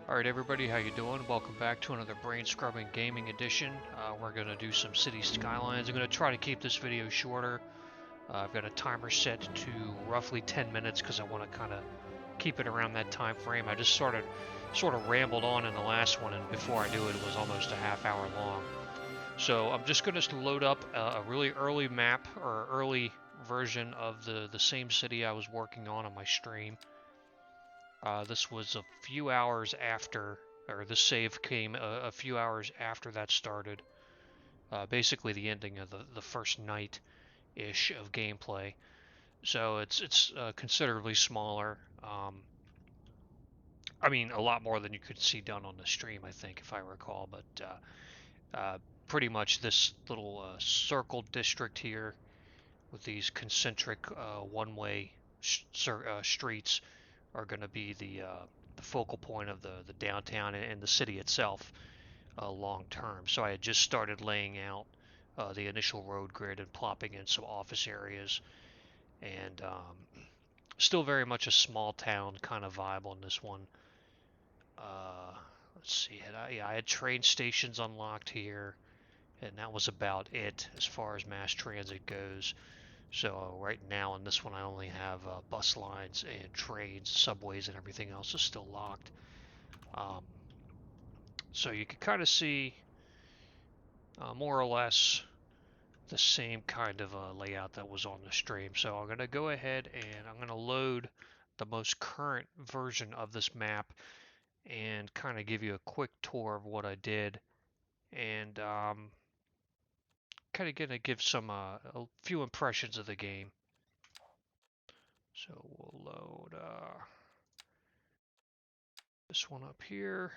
Alright everybody, how you doing? Welcome back to another brain scrubbing gaming edition. We're going to do some City Skylines. I'm going to try to keep this video shorter. I've got a timer set to roughly 10 minutes because I want to kind of keep it around that time frame. I just sort of rambled on in the last one, and before I knew it, it was almost a half hour long. So I'm just going to load up a really early map or early version of the same city I was working on my stream. This was a few hours after, or the save came a few hours after that started. Basically the ending of the first night-ish of gameplay. So it's considerably smaller. I mean, a lot more than you could see done on the stream, I think, if I recall. But pretty much this little circle district here with these concentric one-way streets are going to be the focal point of the downtown and the city itself long term. So I had just started laying out the initial road grid and plopping in some office areas, and still very much a small town kind of vibe on this one. Let's see, I had train stations unlocked here, and that was about it as far as mass transit goes. So right now in this one I only have bus lines and trains, subways, and everything else is still locked. So you can kind of see more or less the same kind of layout that was on the stream. So I'm going to go ahead and I'm going to load the most current version of this map and kind of give you a quick tour of what I did, and kind of going to give some a few impressions of the game. So we'll load this one up here.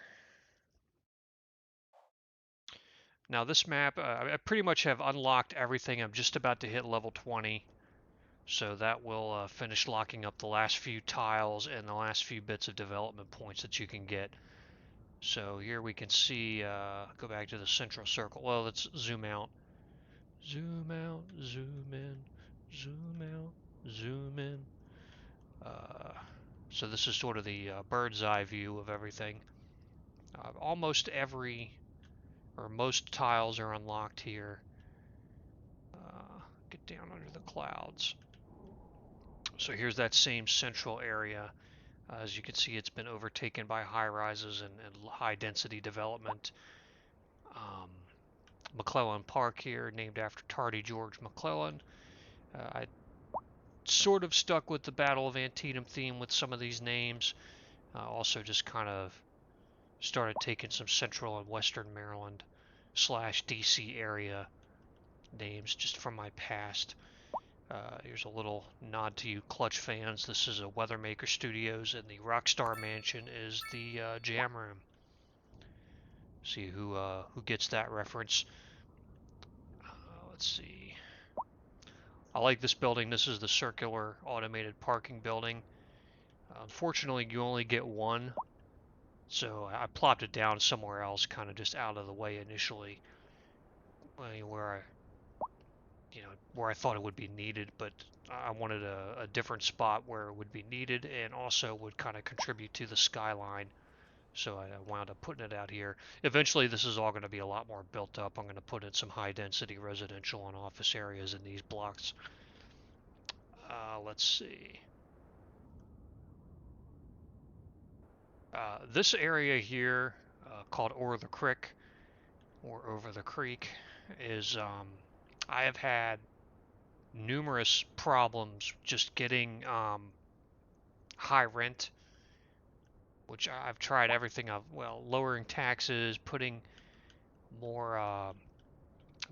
Now this map, I pretty much have unlocked everything. I'm just about to hit level 20. So that will finish locking up the last few tiles and the last few bits of development points that you can get. So here we can see, go back to the central circle. Well, let's zoom out. Zoom out, zoom in, zoom out, zoom in. So this is sort of the bird's eye view of everything. Almost every, or most tiles are unlocked here. Get down under the clouds. So here's that same central area. As you can see, it's been overtaken by high-rises and high-density development. McClellan Park here, named after Tardy George McClellan. I sort of stuck with the Battle of Antietam theme with some of these names. Also just kind of started taking some Central and Western Maryland / DC area names just from my past. Here's a little nod to you Clutch fans. This is a Weathermaker Studios, and the Rockstar Mansion is the Jam Room. See who gets that reference. Let's see. I like this building. This is the circular automated parking building. Unfortunately, you only get one, so I plopped it down somewhere else, kind of just out of the way initially, where I thought it would be needed, but I wanted a different spot where it would be needed and also would kind of contribute to the skyline. So I wound up putting it out here. Eventually this is all going to be a lot more built up. I'm going to put in some high density residential and office areas in these blocks. Let's see. This area here, called Over the Creek, or Over the Creek, is, I have had numerous problems just getting high rent, which I've tried everything of, well, lowering taxes, putting more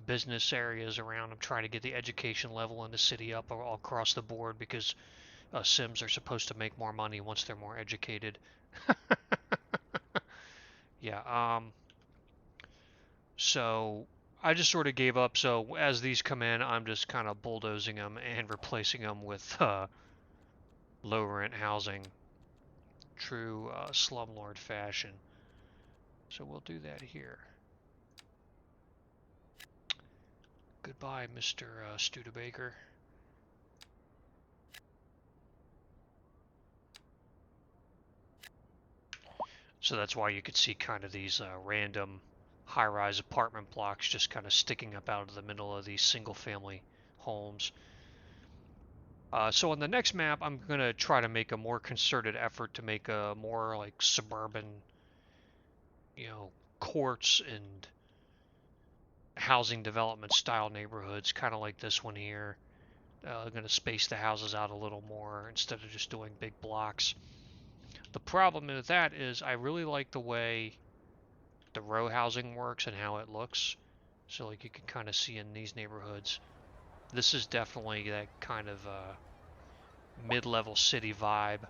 business areas around. I'm trying to get the education level in the city up all across the board because Sims are supposed to make more money once they're more educated. Yeah, so I just sort of gave up. So as these come in, I'm just kind of bulldozing them and replacing them with low rent housing. True slumlord fashion. So we'll do that here. Goodbye, Mr. Studebaker. So that's why you could see kind of these random high-rise apartment blocks just kind of sticking up out of the middle of these single-family homes. So on the next map, I'm going to try to make a more concerted effort to make a more like suburban, courts and housing development style neighborhoods, kind of like this one here. I'm going to space the houses out a little more instead of just doing big blocks. The problem with that is I really like the way the row housing works and how it looks. So like you can kind of see in these neighborhoods, this is definitely that kind of mid-level city vibe.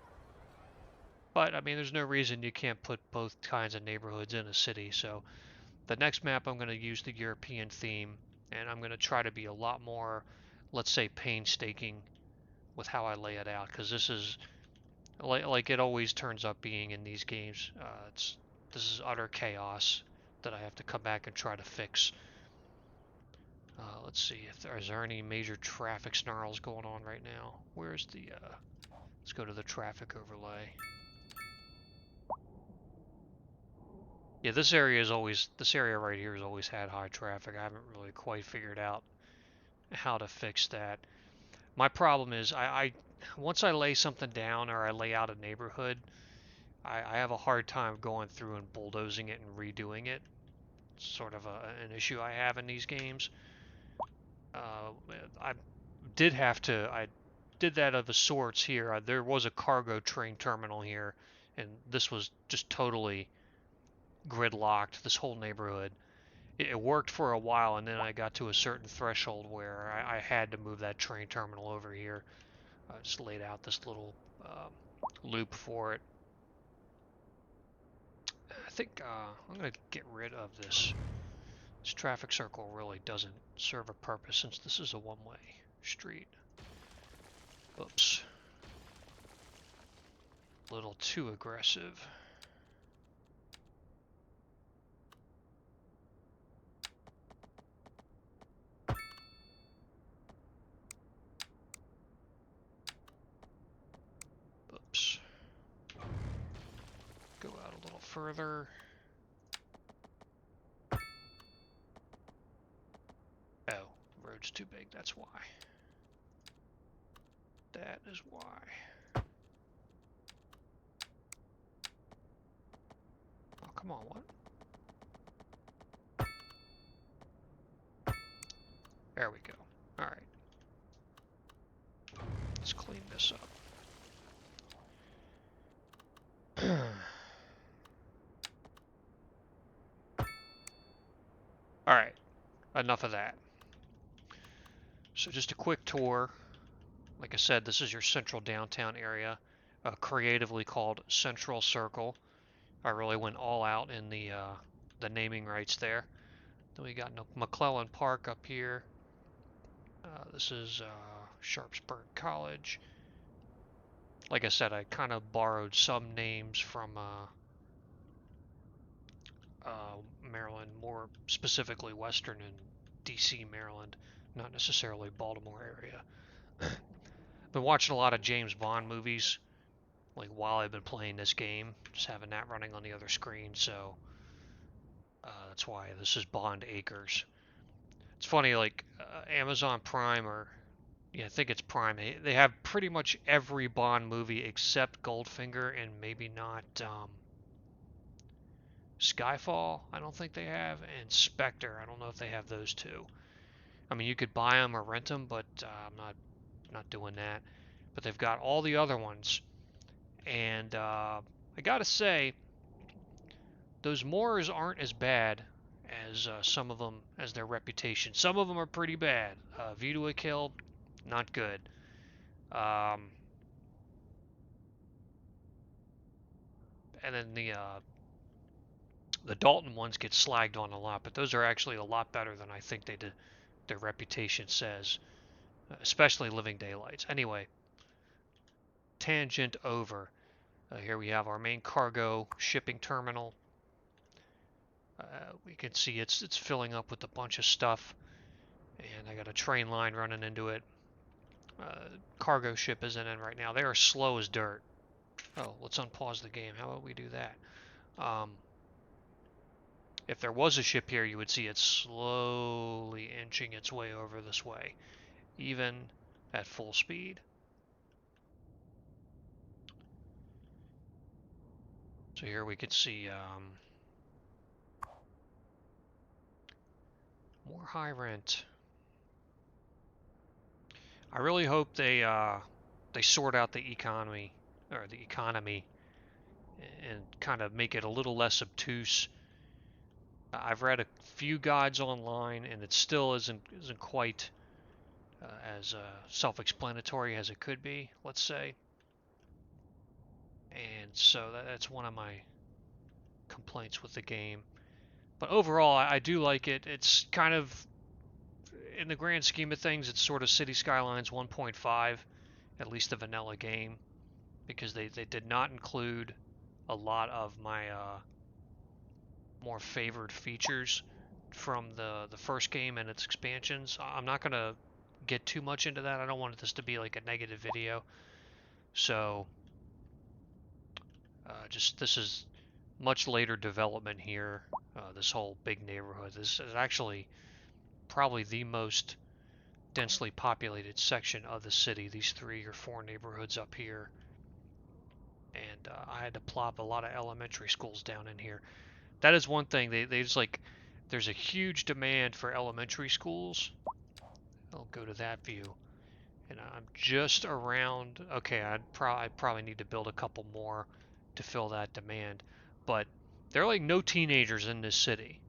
But I mean, there's no reason you can't put both kinds of neighborhoods in a city. So the next map, I'm going to use the European theme, and I'm going to try to be a lot more, let's say, painstaking with how I lay it out, because this is like it always turns up being in these games. This is utter chaos that I have to come back and try to fix. Let's see if is there any major traffic snarls going on right now. Where's the let's go to the traffic overlay. Yeah, this area right here has always had high traffic. I haven't really quite figured out how to fix that. My problem is I once I lay something down or I lay out a neighborhood, I have a hard time going through and bulldozing it and redoing it. It's sort of an issue I have in these games. Uh, I I did that of a sorts here. There was a cargo train terminal here, and this was just totally gridlocked, this whole neighborhood. It worked for a while, and then I got to a certain threshold where I had to move that train terminal over here. I just laid out this little loop for it. I think I'm going to get rid of this. This traffic circle really doesn't serve a purpose since this is a one-way street. Oops. A little too aggressive. Oops. Go out a little further. Oh, road's too big, that's why. That is why. Oh, come on, what? There we go. Alright. Let's clean this up. Alright, enough of that. So just a quick tour. Like I said, this is your central downtown area, creatively called Central Circle. I really went all out in the naming rights there. Then we got McClellan Park up here. This is Sharpsburg College. Like I said, I kind of borrowed some names from Maryland, more specifically Western and DC, Maryland, not necessarily Baltimore area. Been watching a lot of James Bond movies, like while I've been playing this game, just having that running on the other screen, so that's why this is Bond Acres. It's funny, like Amazon Prime, or yeah, I think it's Prime. They have pretty much every Bond movie except Goldfinger and maybe not Skyfall. I don't think they have, and Spectre. I don't know if they have those two. I mean, you could buy them or rent them, but I'm not doing that. But they've got all the other ones, and I gotta say, those Moors aren't as bad as some of them, as their reputation. Some of them are pretty bad. View to a Kill, not good. Um, and then the Dalton ones get slagged on a lot, but those are actually a lot better than I think their reputation says, especially Living Daylights. Anyway, tangent over. Here we have our main cargo shipping terminal. We can see it's filling up with a bunch of stuff, and I got a train line running into it. Cargo ship isn't in right now. They are slow as dirt. Oh, let's unpause the game. How about we do that? Um, if there was a ship here, you would see it slowly inching its way over this way, even at full speed. So here we can see more high rent. I really hope they sort out the economy and kind of make it a little less obtuse. I've read a few guides online, and it still isn't quite as self-explanatory as it could be, let's say. And so that's one of my complaints with the game. But overall, I do like it. It's kind of, in the grand scheme of things, it's sort of City Skylines 1.5, at least the vanilla game, because they did not include a lot of my more favored features from the first game and its expansions. I'm not going to get too much into that. I don't want this to be like a negative video. So, just this is much later development here. This whole big neighborhood. This is actually probably the most densely populated section of the city. These 3 or 4 neighborhoods up here. And I had to plop a lot of elementary schools down in here. That is one thing. They just like, there's a huge demand for elementary schools. I'll go to that view. And I'm just around, okay, I'd probably need to build a couple more to fill that demand. But there are like no teenagers in this city.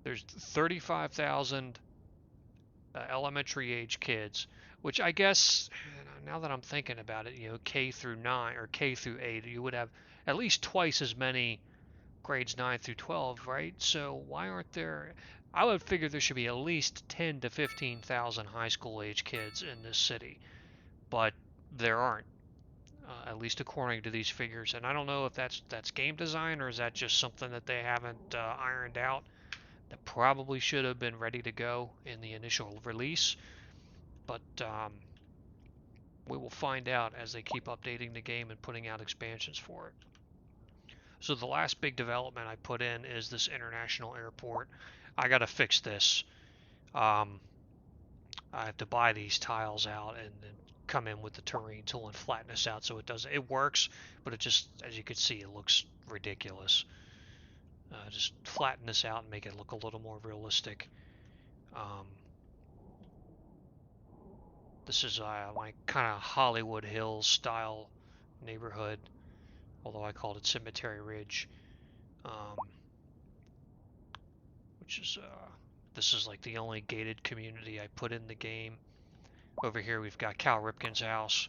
There's 35,000 elementary age kids, which I guess, now that I'm thinking about it, K through 9 or K through 8, you would have at least twice as many grades 9 through 12, right? So why aren't there? I would figure there should be at least 10 to 15,000 high school age kids in this city, but there aren't, at least according to these figures. And I don't know if that's game design, or is that just something that they haven't ironed out. That probably should have been ready to go in the initial release, but we will find out as they keep updating the game and putting out expansions for it. So the last big development I put in is this international airport. I got to fix this. Um, I have to buy these tiles out and then come in with the terrain tool and flatten this out so it works, but it just, as you can see, it looks ridiculous. Just flatten this out and make it look a little more realistic. Um, this is my kind of Hollywood Hills style neighborhood, although I called it Cemetery Ridge, which is this is like the only gated community I put in the game. Over here we've got Cal Ripken's house.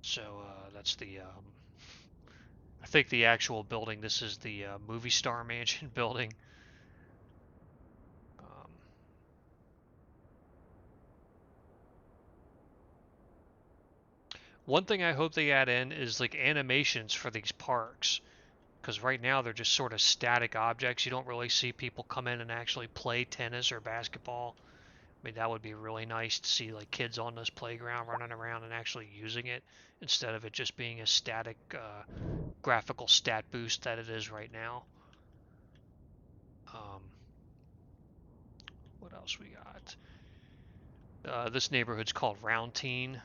So that's the I think the actual building. This is the movie star mansion building. Um, One thing I hope they add in is like animations for these parks, because right now they're just sort of static objects. You don't really see people come in and actually play tennis or basketball. I mean, that would be really nice to see like kids on this playground running around and actually using it instead of it just being a static graphical stat boost that it is right now. Um, what else we got? This neighborhood's called Roundteen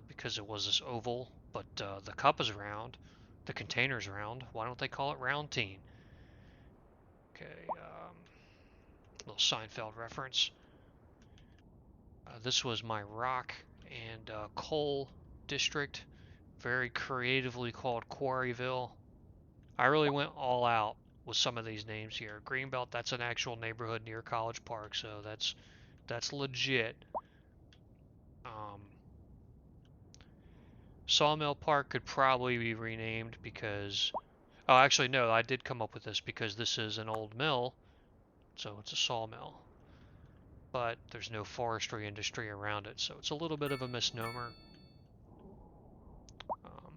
because it was this oval, but the cup is round, the container's round. Why don't they call it Roundteen? Okay, little Seinfeld reference. This was my rock and coal district, very creatively called Quarryville. I really went all out with some of these names here. Greenbelt, that's an actual neighborhood near College Park, so that's legit. Um, Sawmill Park could probably be renamed because, oh, actually no, I did come up with this because this is an old mill, so it's a sawmill. But there's no forestry industry around it, so it's a little bit of a misnomer. Um,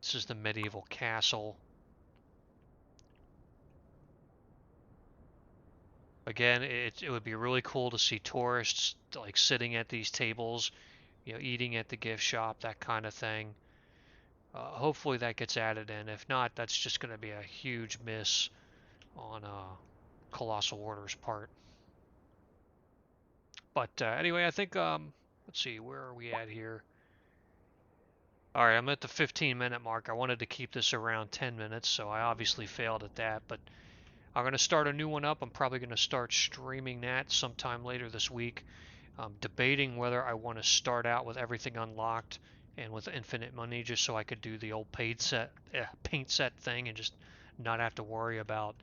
this is the medieval castle. Again, it would be really cool to see tourists like sitting at these tables, eating at the gift shop, that kind of thing. Hopefully that gets added in. If not, that's just going to be a huge miss on Colossal Order's part. But anyway, I think let's see, where are we at here? All right, I'm at the 15-minute mark. I wanted to keep this around 10 minutes, so I obviously failed at that. But I'm going to start a new one up. I'm probably going to start streaming that sometime later this week. I'm debating whether I want to start out with everything unlocked and with infinite money just so I could do the old paint set thing and just not have to worry about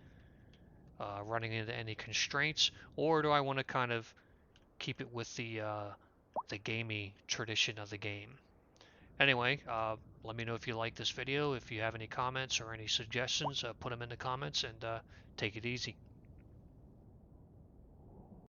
running into any constraints, or do I want to kind of keep it with the gamey tradition of the game? Anyway, let me know if you like this video. If you have any comments or any suggestions, put them in the comments and take it easy.